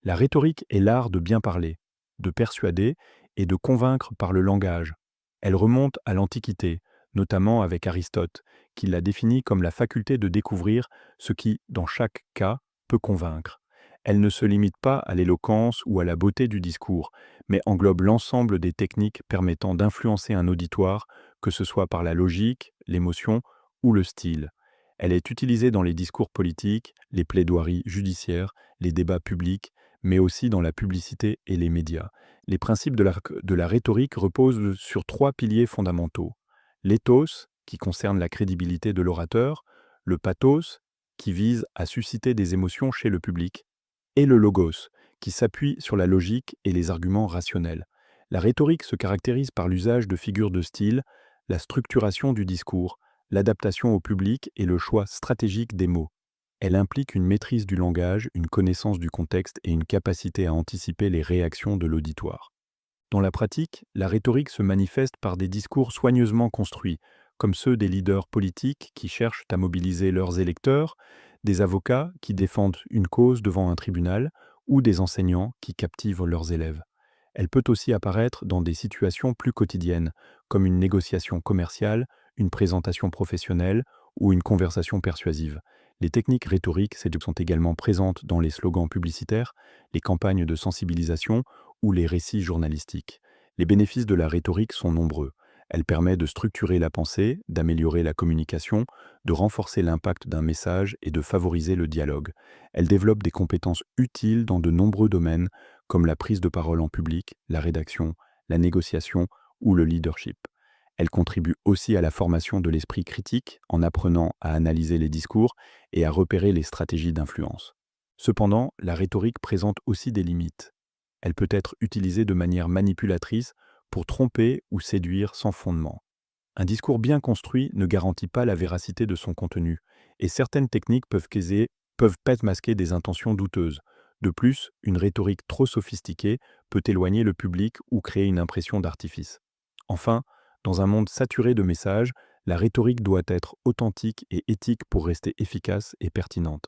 La rhétorique est l'art de bien parler, de persuader et de convaincre par le langage. Elle remonte à l'Antiquité, notamment avec Aristote, qui l'a définie comme la faculté de découvrir ce qui, dans chaque cas, peut convaincre. Elle ne se limite pas à l'éloquence ou à la beauté du discours, mais englobe l'ensemble des techniques permettant d'influencer un auditoire, que ce soit par la logique, l'émotion ou le style. Elle est utilisée dans les discours politiques, les plaidoiries judiciaires, les débats publics, mais aussi dans la publicité et les médias. Les principes de la rhétorique reposent sur trois piliers fondamentaux. L'éthos, qui concerne la crédibilité de l'orateur, le pathos, qui vise à susciter des émotions chez le public, et le logos, qui s'appuie sur la logique et les arguments rationnels. La rhétorique se caractérise par l'usage de figures de style, la structuration du discours, l'adaptation au public et le choix stratégique des mots. Elle implique une maîtrise du langage, une connaissance du contexte et une capacité à anticiper les réactions de l'auditoire. Dans la pratique, la rhétorique se manifeste par des discours soigneusement construits, comme ceux des leaders politiques qui cherchent à mobiliser leurs électeurs, des avocats qui défendent une cause devant un tribunal, ou des enseignants qui captivent leurs élèves. Elle peut aussi apparaître dans des situations plus quotidiennes, comme une négociation commerciale, une présentation professionnelle ou une conversation persuasive. Les techniques rhétoriques sont également présentes dans les slogans publicitaires, les campagnes de sensibilisation ou les récits journalistiques. Les bénéfices de la rhétorique sont nombreux. Elle permet de structurer la pensée, d'améliorer la communication, de renforcer l'impact d'un message et de favoriser le dialogue. Elle développe des compétences utiles dans de nombreux domaines comme la prise de parole en public, la rédaction, la négociation ou le leadership. Elle contribue aussi à la formation de l'esprit critique en apprenant à analyser les discours et à repérer les stratégies d'influence. Cependant, la rhétorique présente aussi des limites. Elle peut être utilisée de manière manipulatrice pour tromper ou séduire sans fondement. Un discours bien construit ne garantit pas la véracité de son contenu, et certaines techniques peuvent masquer des intentions douteuses. De plus, une rhétorique trop sophistiquée peut éloigner le public ou créer une impression d'artifice. Enfin, dans un monde saturé de messages, la rhétorique doit être authentique et éthique pour rester efficace et pertinente.